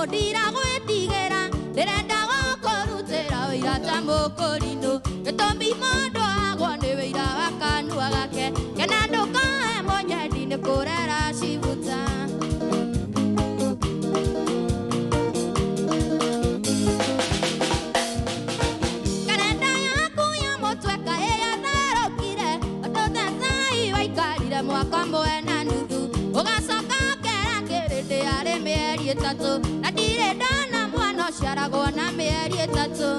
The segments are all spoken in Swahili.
ndira gwetigera ndirenda gukurutira wira ta mukurino gitumbi mundu agwa ni wira wa kanua gake kana ndukae monyendi ni kurera cibuta karenda yaku ya mutweka ĩyatharũkire ũtũthecai waikarire mwaka ũmwe na nuthu ũgacoka ũkera kĩrĩndĩ arĩ mĩeri ĩtatũ na ndirĩ ndona mwana ũciaragwo na mĩeri ĩtatũ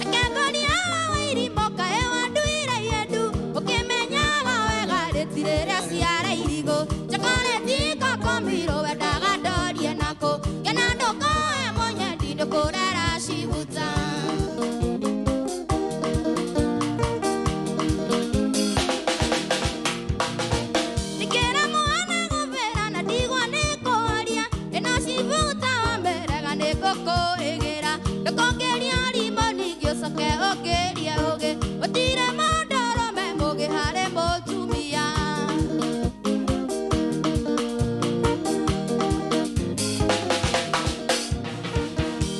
akengoria wa irimũ kaĩ wanduire yendu ũkĩmenyaga wega rĩtirĩrĩa ciara irigũ chokoleti kokomirũ wendaga ndorie nakũ kena ndũkoe mũnyendi ndũkũrera cibuta ndikĩra mwana gũbĩra na ndigwa nĩkũria ĩno cibuta wamberega nĩngũkũrĩgĩra ndũkongeria rimũ ningĩ ũcoke ũngĩrie ũgĩ gũtirĩ mũndũ ũrũme mũgĩ harĩ mũtumia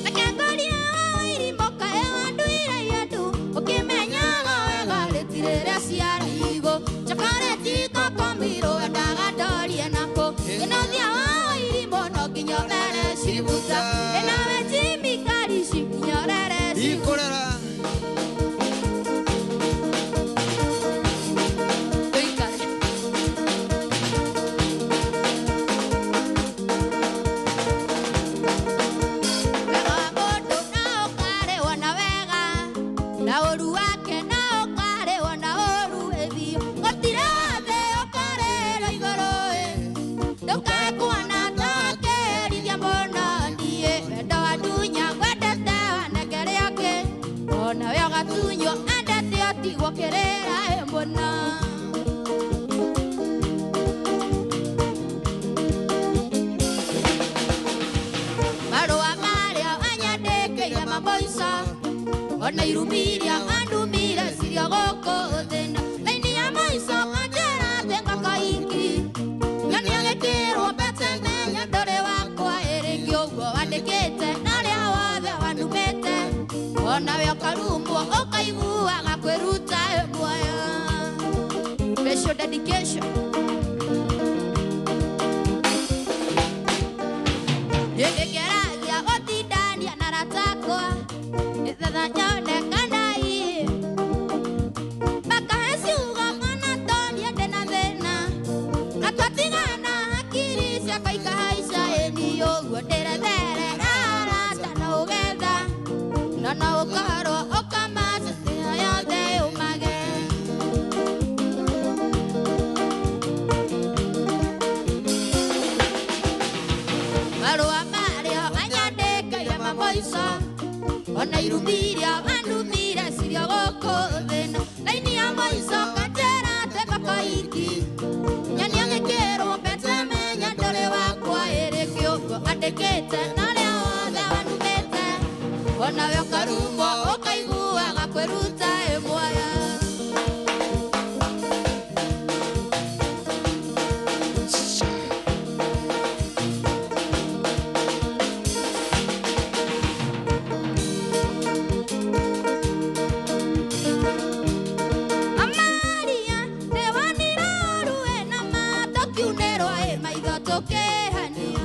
akengoria wa irimũ kaĩ wanduire yendu ũkĩmenyaga wega rĩtirĩrĩa ciara igũ chokoleti kokomirũ wendaga ndorie nakũ gĩnothia wa irimũ no nginya ũrere cibuta ĩnawe Jimmy Karici nginya ũrere ikorera Tũikare. Wega wa mũndũ no ũkarĩhwo na wega na ũru wake no ũkarĩhwo na ũru ĩthiũ gũtirĩ wathe ũkarĩrwo igũrũ ndũkae kuona ta ũkĩrithia mũno niĩ wendo wa ndunya ngwendete wanengere ũngĩ onawe ũgatunywo endete ũtigwo kĩrĩra mũno marũa marĩa wanyandĩkĩire mamũico ona irumi iria wandumire cirio gũkũ thĩna raini ya mũico kanjĩra thĩ ngakaiki nyonia gĩkĩrwo mbete menya ndũrĩ wakwa ĩrĩngĩ ũguo wandĩkĩte narĩa wothe wandumĩte onawe ũkarumwo ũkaiguaga kwĩruta muoyo special dedication Ndĩngĩgeragia gũtindania na ratakwa nĩgetha nyone kana iĩ makahe ciugo kana tonie ndĩna thĩna na twatigana hakiri ciakwa ikahaica ĩni ũguo ndĩretherera arata na ũgetha na no ũkorwo ũkamacĩtĩa yothe yũmage marũa marĩa wanyandĩkĩire mamũico ona irumi iria wandumire cirio gũkũ thĩna raini ya mũico kanjĩra atĩ ngakaiki nyonia gĩkĩrwo mbete menya ndũrĩ wakwa ĩrĩngĩ ũguo andĩkĩte narĩa wothe wandumĩte onawe ũkarumwo ũkaiguaga kwĩruta muoyo Amaria nĩwanira ũru ĩna ma tũkiunĩrwo maitho tũkĩhania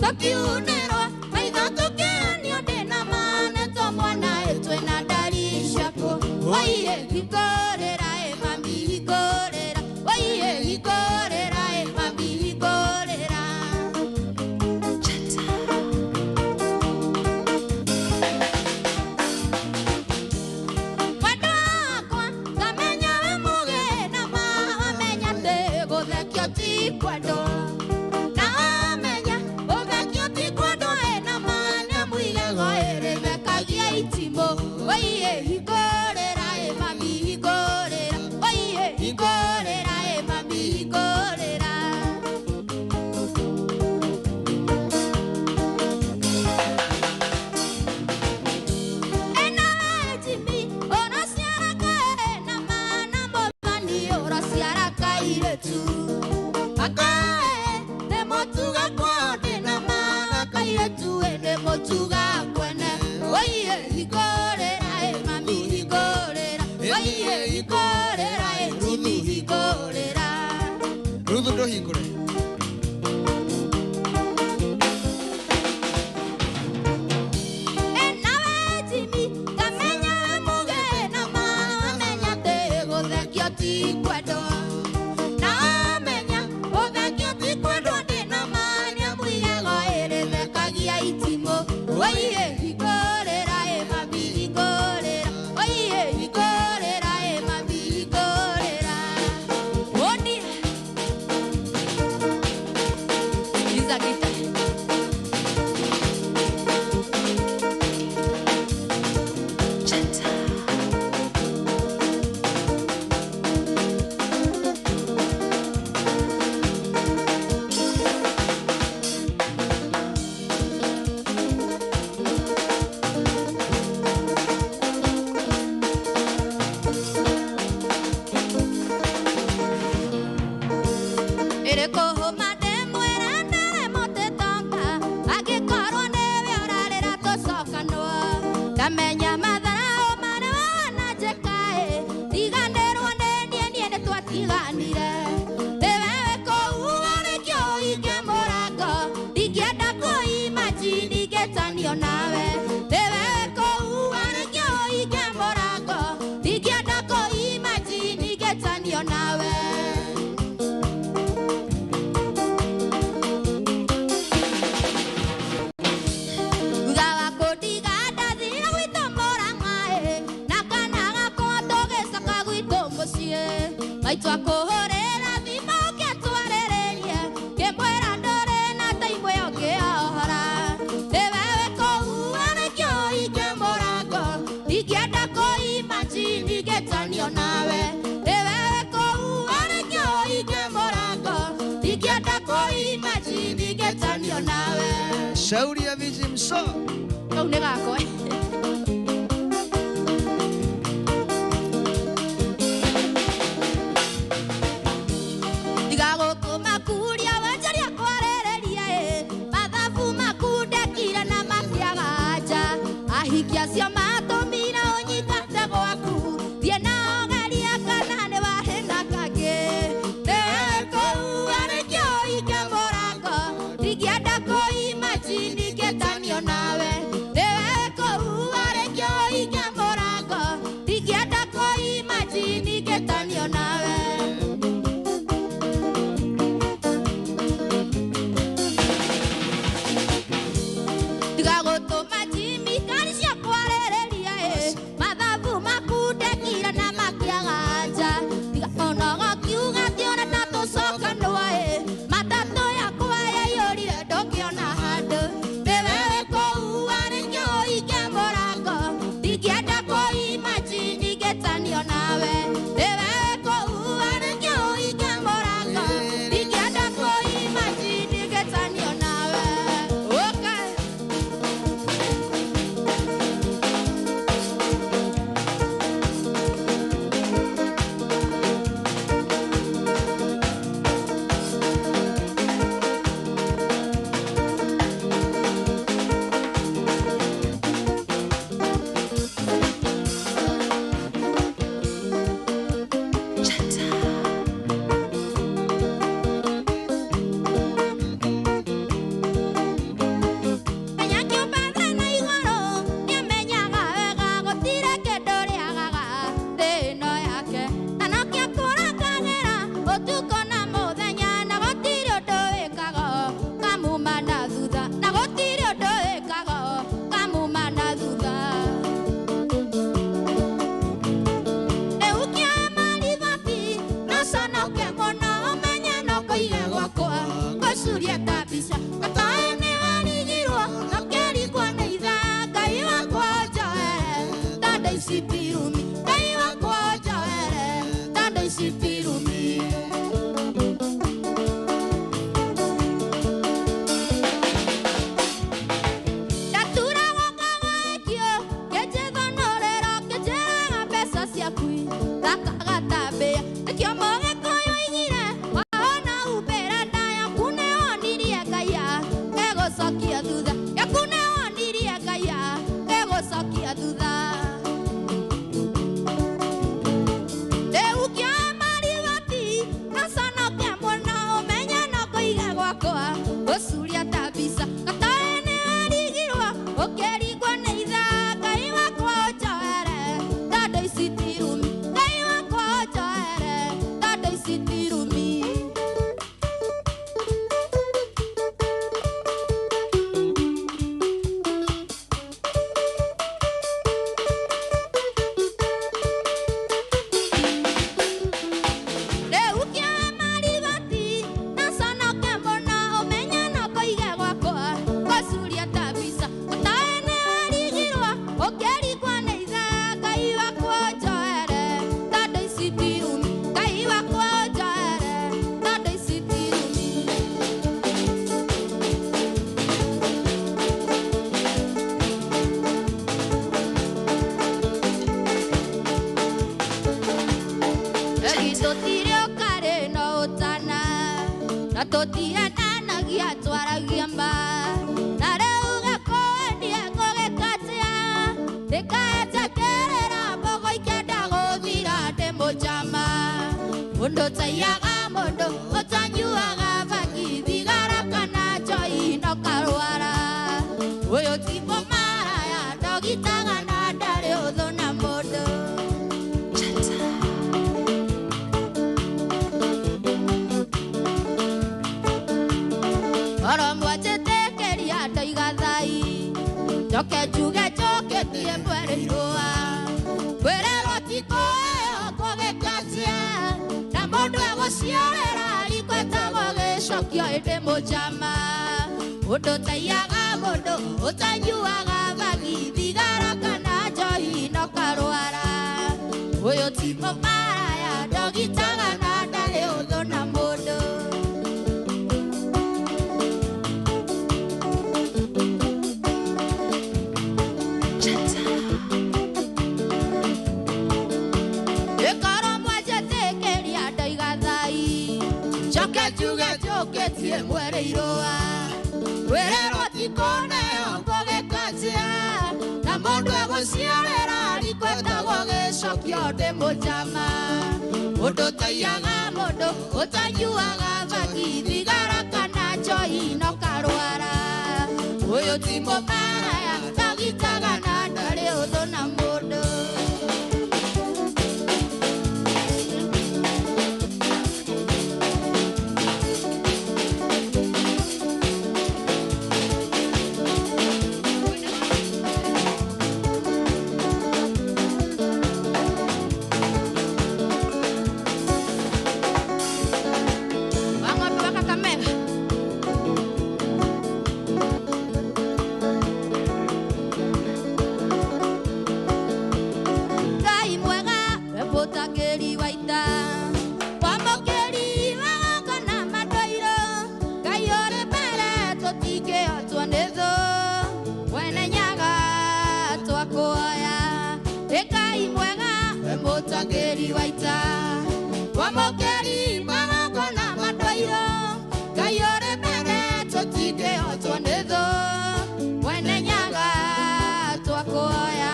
tũkiunĩrwo maitho tũkĩhania ndĩna ma nĩtũmwana twĩna ndari ciakũ waiye hingũrĩra mami hingũrĩra waiye hingũrĩra mami hingũrĩra wendo wakwa ngamenya wĩ mũgĩ na ma wamenya ndĩ gũthekio ti kwendwo na wamenya gũthekio ti kwendwo Ruthu ndohingure. Shauri ya vijimso. Kau nega ko. Digago ko makuria wajaria kwarereria mathabu makundekire na matiagaja ahikia cia matumira unyitete gwaku thie na ogeria kana ne wahena kage teko arekio ike morango digienda ko imagine ketanio nawe teko citirumi. Mundo tayaga mundo otanyuaga bagi bigara kana joy no karwara oyo tipo maraya dogitaga na dare odona modo Oromwa chete keria toigadai joke juga joke tie puereroa puerero tiko okogekatia Mondo agociarera rikwetagwo gĩcokio ĩndĩ mũjama Mũndũ taiaga mũndũ ũtanyuaga bagi thigara kana njohi no karwara Ũyũ ti mũmaraya ndogitaga na ndarĩ ũthũ na mũndũ Joketie mwereiroa Werero tikone okogekatia Na mundu egociarera rikwetagwo gĩcokio ndĩ mũjama Mũndũ taiaga mũndũ ũtanyuaga bagi thigara kana njohi no karwara Ũyũ ti mũmaraya ndagitaga na ndarĩ ũthũ na mũndũ Mutangeri waita Wamokeri mamako na madoiro Kayore mere totike otonedo Wene nyaga twakoya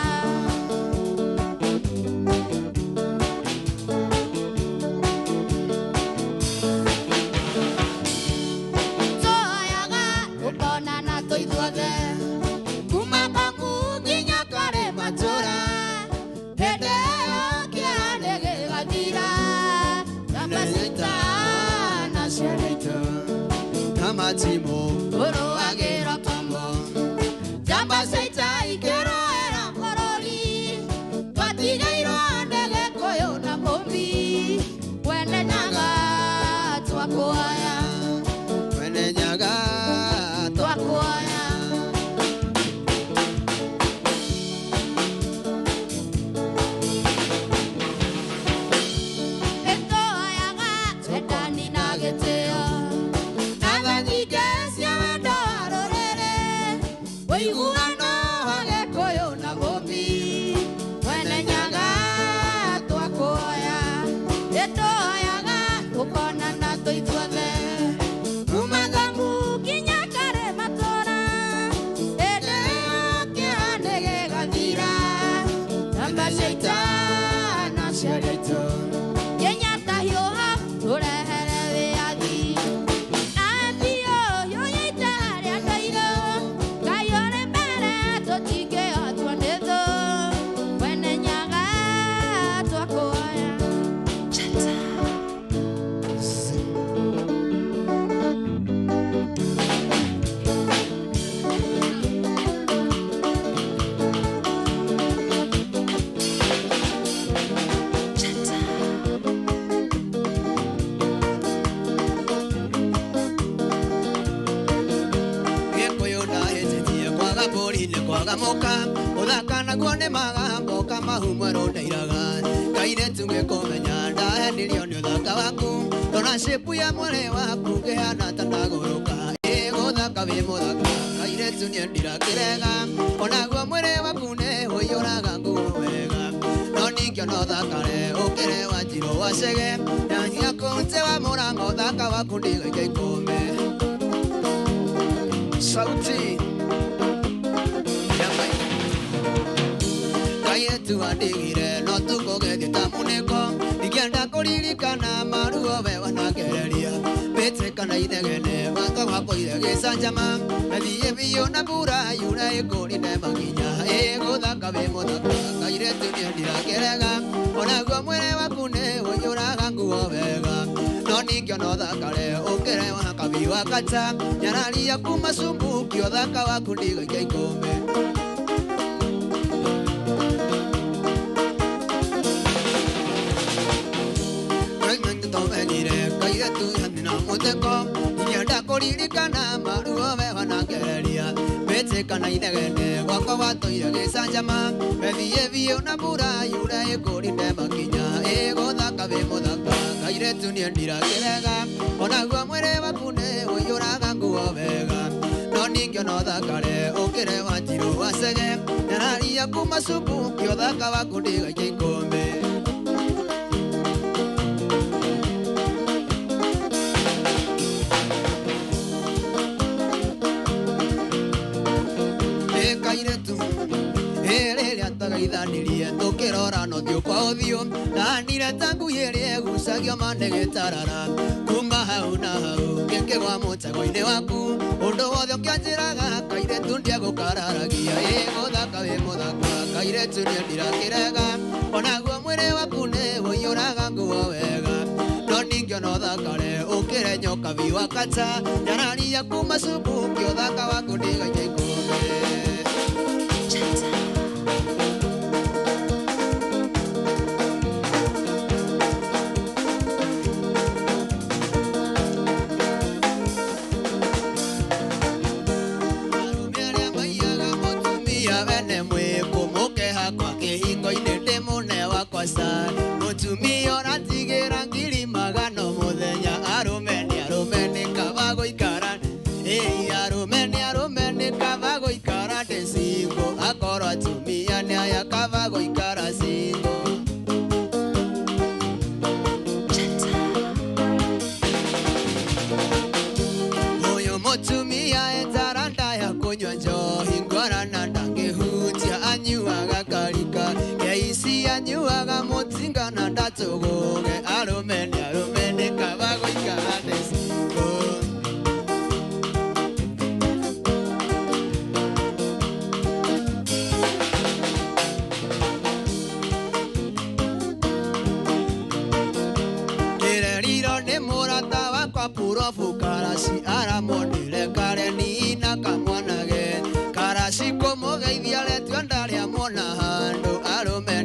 Toyaga ukona na toithuothe Kuma bangu nginya kare matura Tamatimo Oro agero tombo Jamba seita ikero era koroli Patigairo andele koyo na bombi Wene nyaga twakoaya Wene nyaga twakoaya Eto ayaga Etani nageteo Iguano hagekoyo na bombi Wene nyaga twakoya Eto ayaga tukona na toithuothe Umathamu kinya kare matora Ede okehane gegathira Namba shaitana ciarĩtwo Kenya tahioha turehere wĩathi Murine kwaga moka Uthaka naguo nĩ magambo Kamahumwe rũndeiraga Kairetu ngĩkũmenya Ndahenirio nĩ ũthaka waku Tona shape ya mwĩrĩ waku Ngĩhana ta ndagũrũka Gũthaka wĩ mũthaka Kairetu niĩ ndirakĩrega Onaguo mwĩrĩ waku nĩ ũiyũraga nguo wega No ningĩ ona ũthakare Ũkĩre Wanjirũ wa Chege Nyanyia kũnte wa Mũrang'a Ũthaka waku ndĩgaike ikũme Sauti Kairetu andigire no tukũgeithie ta mũnĩko Ingĩenda kũririkana maruo we wanagereria Mbĩte kana inegene wanga wakoire gĩcanjama Nathiĩ biũ na mbura yure ĩkũrinde makinya Gũthaka wĩ mũthaka Kairetu niĩ ndirakĩrega Onaguo mwĩrĩ waku nĩ ũiyũraga nguo wega No ningĩ ona ũthakare ũkĩre wa kabi wa kata Nyararia kuma Sumbuki ũthaka waku ndĩgaike ikũme Kairetu hanina mũtheko Ingĩenda kũririkana maruo we wanagereria Mbĩte kana inegene gwakwa watoire gĩcanjama Nathiĩ biũ na mbura yure ĩkũrinde makinya Gũthaka wĩ mũthaka Kairetu niĩ ndirakĩrega Onaguo mwĩrĩ waku nĩ ũiyũraga nguo wega No ningĩ ona ũthakare ũkĩre Wanjirũ wa Chege Nyararia kuma Sumbuki ũthaka waku ndĩgaike ikũme Kairetu rĩrĩa tũgeithanirie tũkĩrora na ũthiũ kwa ũthiũ Ndanire ta ngui ĩrĩa ĩgucagio manege tarara Kuma hau na hau ngĩkĩgwa mũtego-inĩ waku Ũndũ wothe ũkĩanjĩraga Kairetu ndiegũkararagia Gũthaka wĩ mũthaka Kairetu niĩ ndirakĩrega Onaguo mwĩrĩ waku nĩ ũiyũraga nguo wega No ningĩ ona ũthakare ũkĩre nyoka vi wa kata Nyararia kuma Sumbuki ũthaka waku ndĩgaike ikũme Mũtumia ũratigĩra ngiri magana mũthenya Arũme nĩ kaba gũikara Arũme nĩ kaba gũikara ndĩ single Akorwo atumia nĩ aya kaba gũikara single Ũyũ mũtumia etara ndaya kũnyua njohi Ngwarana ndangĩhutia anyuaga karika Ici anyuaga mũtinga na ndatũgũge Arũme nĩ kaba gũikara ndĩ single Kĩreriro nĩ mũrata wakwa Purofu Karaci aramonire Kareni na kamwanage Karaci kũmũgeithia retio ndarĩa muona handũ Arũme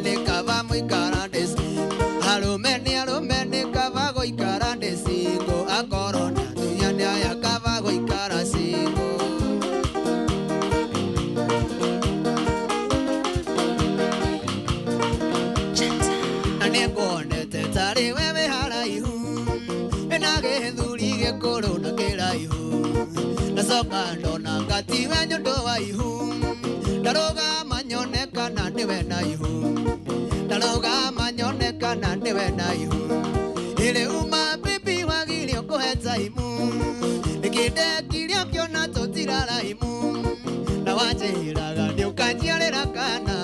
nĩ kaba mũikara ndĩ single Arũme nĩ kaba gũikara ndĩ single Akorwo na atumia nĩ aya kaba gũikara single Na nĩngwonete tarĩ we wĩ haraihu Wĩna gĩthũri gĩkũrũ na kĩraihu Nacoka ndona ngatiwe nyũndũ wa ihu Ndarũgama nyone kana ndĩwe na ihu Ndarũgama nyone kana ndĩwe na ihu Rĩu mabibi wagirio kũhe taimu Nĩkĩndekire ũkĩona tũtiraraimu Na wanjĩraga nĩũkanjiarĩra kana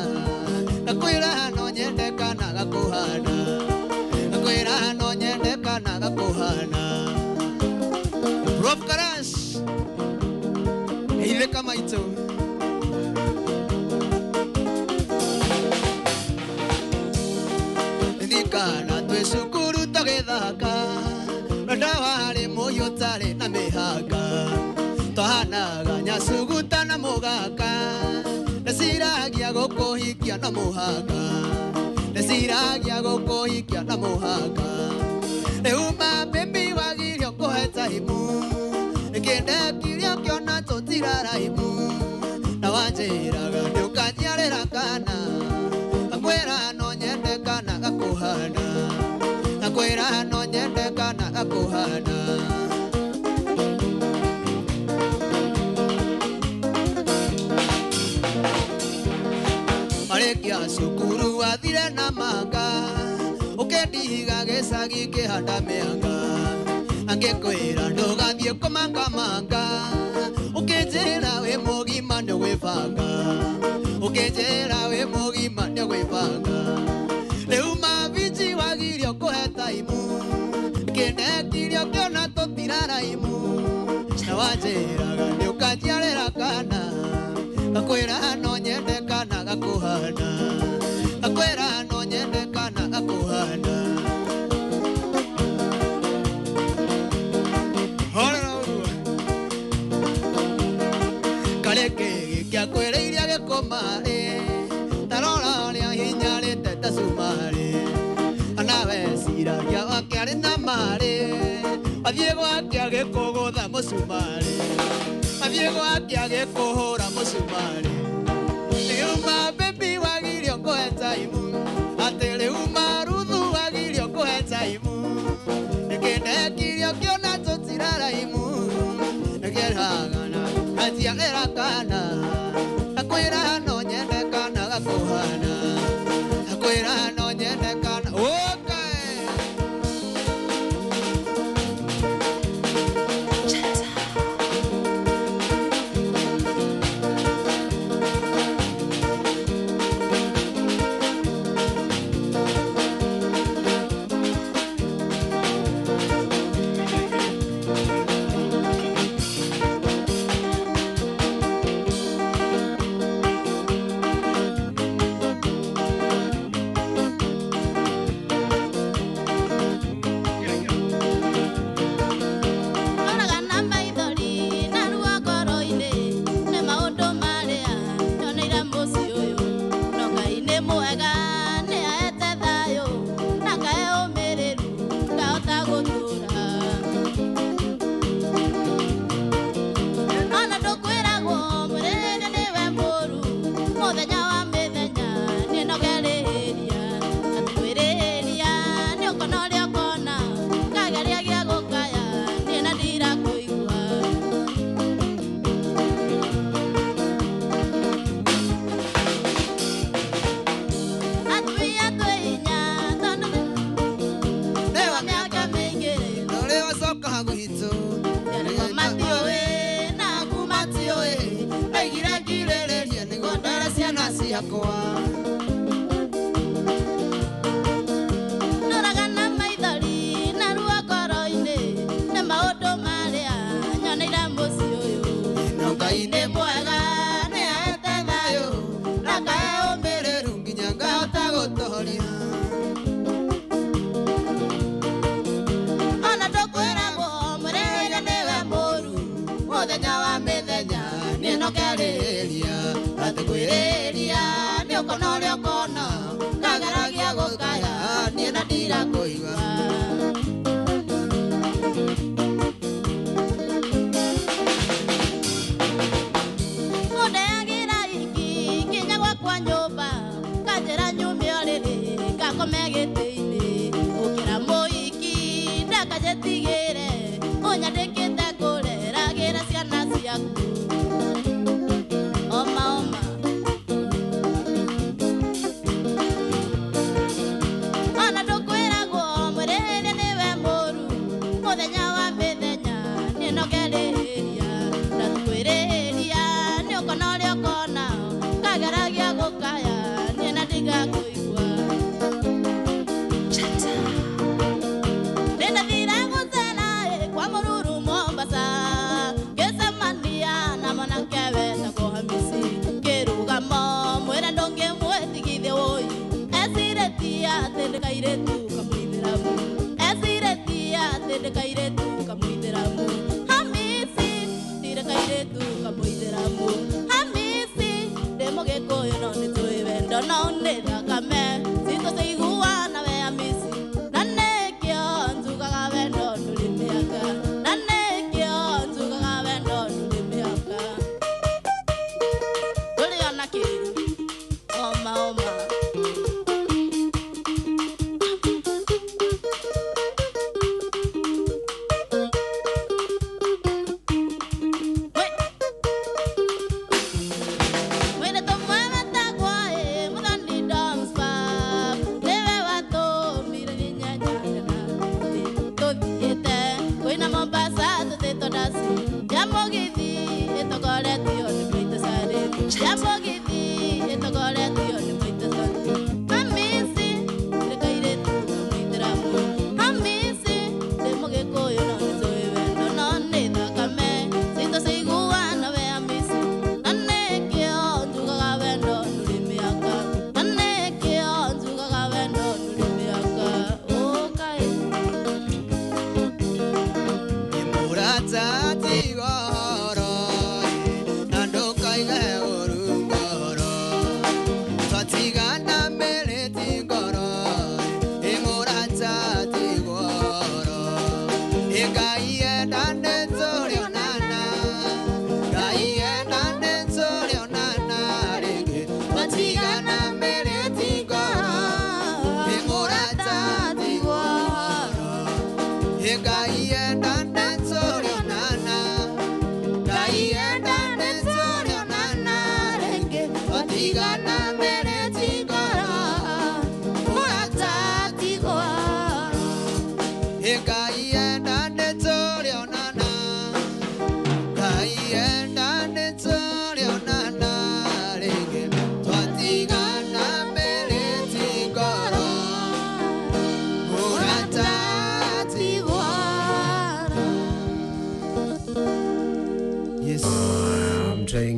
Nakwĩra no nyende kana gakũhana Nakwĩra no nyende kana gakũhana Prof Karaci Ile kama ito Ndikana twĩ cukuru tũgĩthaka Ndawa harĩ mũyũ ũtarĩ na mĩhaka Twahanaga nyacuguta na mũgaka Ndĩciragia gũkũhikia na mũhaka Ndĩciragia gũkũhikia na mũhaka Rĩu mabibi wagirio kũhe taimu Nĩkĩndekire ũkĩona tũtiraraimu wajiraga nĩũkanjiarĩra kana akwĩra no nyende kana gakũhana akwĩra no nyende kana gakũhana arĩkia cukuru wathire na manga ũkendiga gĩcagi kĩhanda mĩanga angĩkwĩra ndũgathiĩ kũmangamanga ũkĩnjĩra wĩ mũgima nĩgwĩbanga ũkĩnjĩra wĩ mũgima nĩgwĩbanga rĩu mabinji wagirio kũhe taimu kĩndekirio kĩona tũtiraraimu na wanjĩraga nĩũkanjiarĩra kana gakwĩra no nyende kana gakũhana gakwĩra no nyende kana gakũhana kareke gĩkĩakwĩrĩire gĩkũmarĩ tarora ũrĩa hinyarĩte ta cumarĩ anawe ciragia wakĩarĩ na marĩ athiĩ gwake agĩkũgũtha mũcumarĩ athiĩ gwake agĩkũhũra mũcumarĩ rĩu mabebi wagirio kũhe taimu atĩ rĩu maruthu wagirio kũhe taimu nĩkĩndekirio kĩona tũtiraraimu nĩkĩragana anjiarĩra kana akwĩra no nyende kana gakũhana akwĩra no nyende kana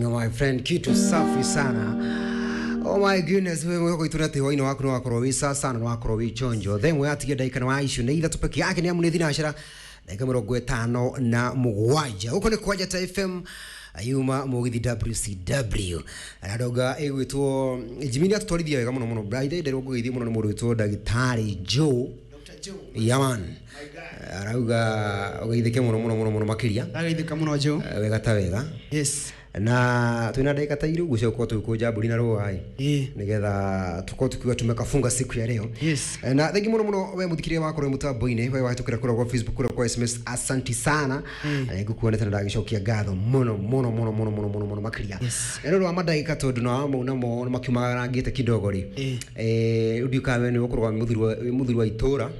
My friend, kitu safi sana. Oh my goodness, wewe uko iturate hoino wako no akoro sasa no akoro chonjo. Then we atiye daika na aishu na ila tupeke yake ni amune thina ashara. Daika 57 uko ni kwaja ta FM ayuma mugithi WCW. Aradoga egwitwo Jimini atutwarithia wega muno Friday ndero gugithi muno mundu witwo Dagitari Joe. Yaman. Arauga ugeithike muno makiria. Ageithika muno Joe. Wega ta wega. Yes. Na tuina dakika ta iru gucio kwa tukuja buri na roai nigetha tuko tukiwa tumekafunga siku ya leo. Yes. Na thank you muno we muthikiria wako ro mutambo-ini we watukira kwa Facebook kwa SMS. Asante sana ngukuonete na ndagicokia ngatho muno makiria. Ero ro amadagika tondu no makiuma rangite kidogo ri udiukawe ni ukorwa muthiri wa itura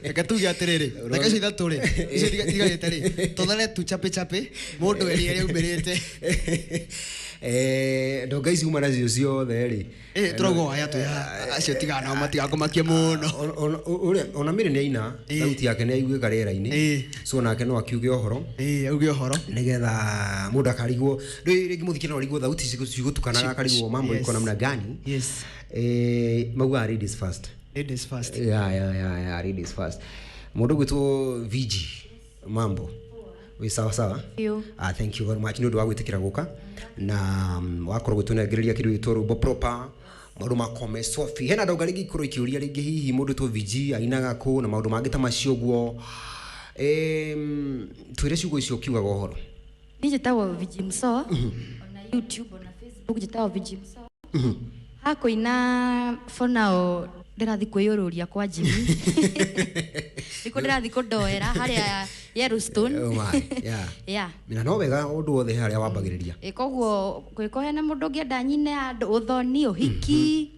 Ekatugi atiriri reka cio ithatu ri icio tigarite ri tuthare tu chape mundu eri umbirite ndonga ici uma nacio ciothe ri turogo aya tu acio tigana matigakomakie muno ona mire ni aina sauti yake ni aiguika rera-ini so nake no akiuge ohoro auge ohoro nigetha mundu akarigwo ringi muthikira no rigwo thauti cigutukanaga akarigwo mambo iko namna gani. Yes. Magua ladies first. Ladies first. Yeah, ladies first. Mundu gwitwo VG mambo. We sawa. Thank you very much. Ndu wagwitikira guka na wakoro gwitunagiriria kidu gitwo Rumbo Proper. Maundu makome Sophie. Hena ndonga ringi ikoro ikiuria ringi hihi mundu to VG ainaga ku na maundu mangita macio guo. Twire ciugo icio kiugaga uhoro. Ni jitawo VG Mso on YouTube na Facebook jitawo VG Mso. Hakoina for now ndirathi kwiyururia kwa Jimmy. Niko ndirathi kundoera haria Yellowstone. Oh my, yeah. Mina no wega undu wothe haria wambagiriria. Koguo gwiko hena mundu ngienda nyine andu uthoni uhiki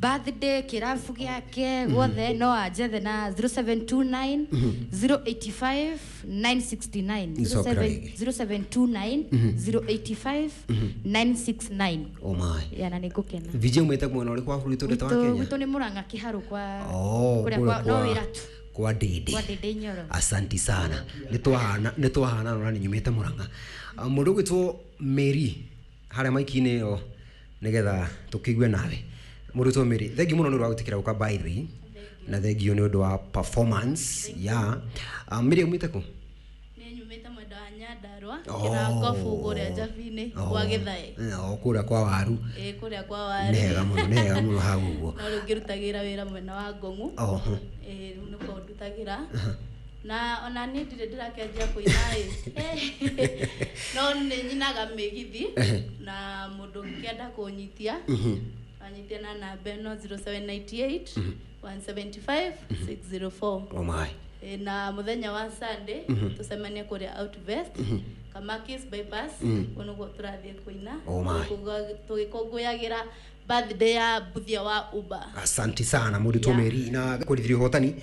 birthday kirafu giake wothe no ajethe na 0729 085 969 0729 085 969. Oh my. Yana nikukena. Vijay umete muno uri kwa furito ndeta wa Kenya. Wito ni Murang'a Kiharu kwa kwa no wiratu. Kwa Dede. Nyoro. Asante sana. Nitwahana no ni nyumete Murang'a. Mundu gwitwo Mary haria maiki-ini yo nigetha tukigue nawe. Mundu to Mary. Thank you muno ni rwagutikira uka by the way. Na thank you ni undu wa performance. Yeah. Mary umite ku? Ni nyumete mwenda wa Nyandarua. Kira kofu guria Javine kwa Githae. Kuria kwa waru. Kuria kwa waru. Nega muno hau guo. No rugirutagira wira mwena wa Ngong'u. Nuko ndutagira. Na ona ni ndirakenjia kuina no ni nyinaga migithi na mundu ngienda kunyitia anyitia na namba no 0798 175 604. Oh my. Na muthenya wa Sunday tusemanie kuria Outwest Kamakis bypass unugo turathie kuina tugikongoyagira birthday ya Buthia wa Uba. Asante sana Mundu to Mary na kurithirio hotani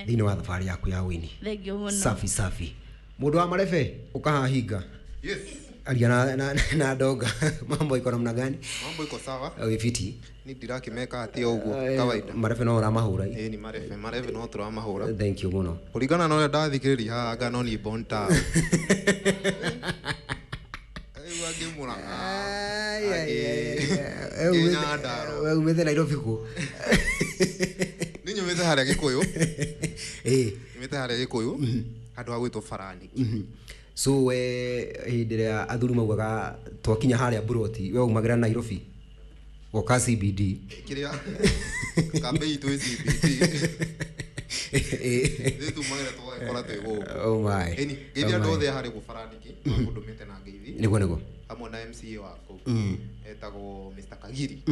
thini wa thabari yaku ya wini. Thank you muno. Safi. Mundu wa marebe ukahahinga. Yes. Alia na doga. Mambo iko namna gani? Mambo iko sawa. Fiti. Ni ndirakimeka ati uguo kawaida. Marebe no uramahura. Ni marebe no turamahura. Thank you muno. Kuringana na uria ndathikiriria haha ngano ni bonta. Wagimura. Wewe umeze Nairobi ku. Ninyo meze haria Gikuyu. Meze haria Gikuyu. Handu ha gwitwo Farani. So hindira athuri maugaga twakinya haria Buroti we umagira Nairobi. Woka CBD. Kiria. Kambe itu CBD. Itu magira twa kora tego. Oh my. Eni, geithia andu othe hari ku Farani ki, makundumite na ngeithi. Niguo. Hamwe na MCA wako. Etagwo Mr. Kagiri.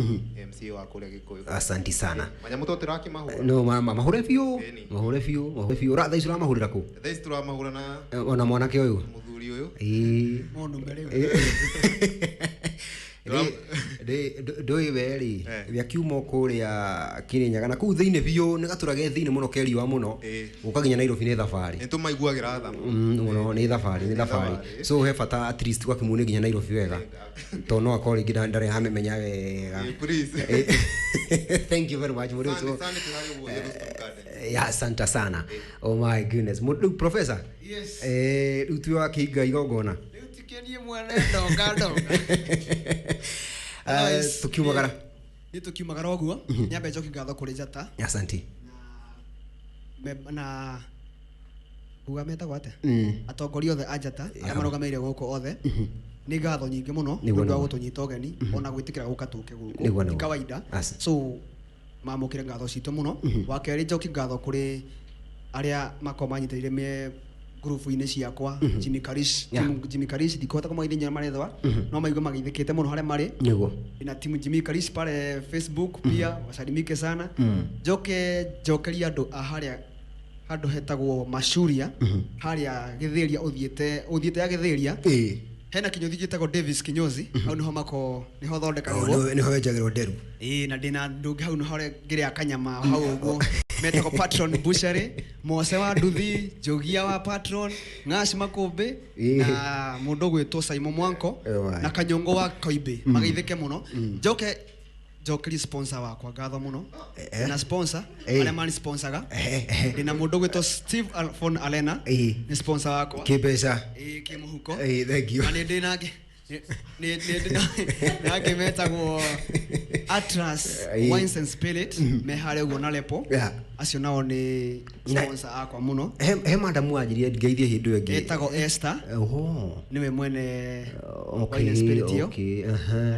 MCA wako ria Gikuyu. Asante sana. Manyamu to tiraki mahura. No mama mahure fiu. Mahure fiu. Ra thaicu ra mahurira ku. Thaicu turamahura na ona mwanake uyu. Muthuri uyu. Mundu mbere. Ndoi weri bia kiumo kuria Kirinyaga na kuu thiine biu ni gaturage thiine muno keriwa muno ukaginya Nairobi ni thabari ni tumaiguagira tha muno ni thabari so he fata at least gwakimune ginya Nairobi wega to no akori ngira ndare hame menya wega please thank you very much muri tu ya santa sana oh my goodness mudu professor yes utu akiga igogona tikenie mwana donga tukiumagara ni tukiumagara oguo nyambe njoki ngatho kuri Njata asante na uga meta gwate atongoria othe a Njata amarugameire guko othe ni ngatho nyingi muno ndu wa gutunyita ugeni ona gwitikira guka tuke guku ni kawaida so mamukire ngatho citu muno wa keri njoki ngatho kuri aria makomanyitire me group-ini ciakwa Jimmy Karish dikota kama ithenya marethwa no maigo magithikite muno hare mari niguo ina timu Jimmy Karish pale Facebook pia wasalimike sana jokeria andu haria handu hetagwo Mashuria haria Githiria uthiete ya Githiria hena kinyothi gitagwo Davis Kinyozi au niho mako niho thondekagwo niho wenjagirwo nderu na ndina ndungi hau niho ngiria kanyama hau uguo metagwo Patron Butchery Mose wa Nduthi Jogia wa Patron Ng'aci Makumbi na mundu gwitwo Simon Mwanko na Kanyongo wa Koibe magaithike muno jokeri sponsor wakwa ngatho muno na sponsor ale mani sponsaga ndina mundu gwitwo Steve Alphon Alena ni sponsor wakwa kibesa kimuhuko thank you ani ndinage nake metagwo Atlas Wines and Spirit me hare ugo na lepo acio nao ni sponsor akwa muno he madam ajirie ngeithie hindu yo ngi etagwo Esther niwe mwene Wine and Spirit yo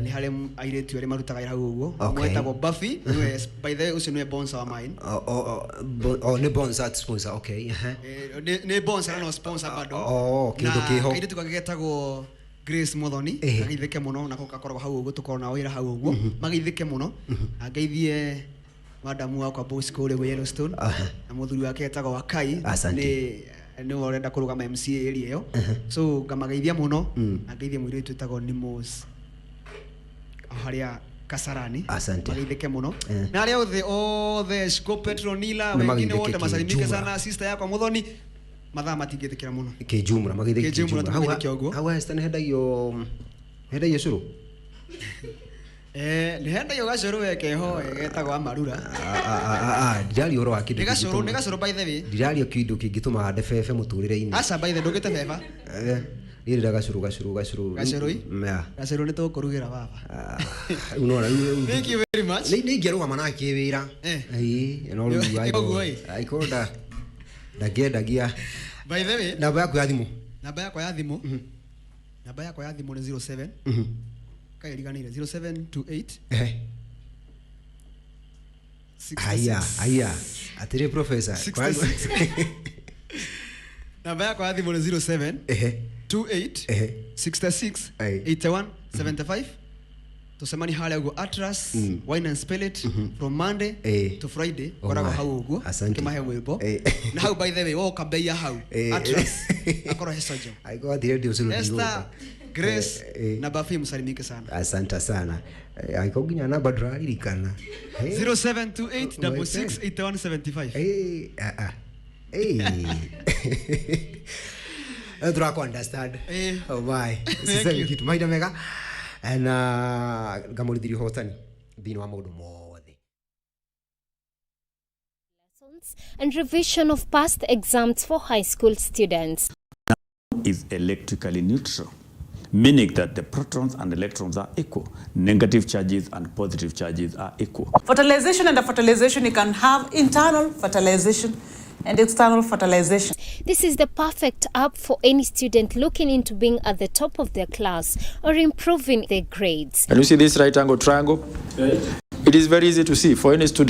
ni hare airetu ari marutaga hau ugo mwetagwo Buffy niwe by the way ucio niwe sponsor wa mine ni sponsor okay ni sponsor no sponsor bado kindu kiho airetu kagetagwo Grace Muthoni agithike muno na kokakorwo hau uguo tukorwo wira hau uguo magithike muno angeithie madamu wakwa boss kule we Yellowstone na muthuri wake etagwo Wakai ni orenda kurugama MCA area iyo so ngamageithia muno angeithie mwiri wetu etagwo Nimos haria Kasarani magithike muno na aria othe Shiko Petronila wengine wote masalimike sana sister yakwa Muthoni mathaa matingithikira muno kijumla magithike kijumla hawa estane hedagio curu ni hedagio gacuru wekeho getagwo Amarura dirali oro wa kindu ni gacuru by the way dirali kindu kingituma hande bebe muturire-ini asa by the ndugite beba ni ndaga curu ni tukurugira baba unora thank you very much ni ngeruga mana kiwira no lu aikonda dagia by the way namba yako ya thimu namba yako ya thimu ni 07 kairiganire 0728 aya atire professor namba yako ya thimu ni 07 28 66 81 75 tusemani hale ugo Atlas Wine and Spirit from Monday to Friday korago hau ugo kimahe wimbo na hau by the way wo kabeya hau Atlas akoro hesojo aiko atire ndio sulu Esther Grace na Buffy msalimike sana asante sana aiko ginya namba draririkana 0728668175 Turako understand. Oh bye. Sasa kitu maida mega. Na gamulithiri hotani thini wa maundu mothe. And revision of past exams for high school students. Is electrically neutral, meaning that the protons and electrons are equal. Negative charges and positive charges are equal. Fertilization and fertilization, you can have internal fertilization and external fertilization. This is the perfect app for any student looking into being at the top of their class or improving their grades. And you see this right angle triangle? It is very easy to see for any student.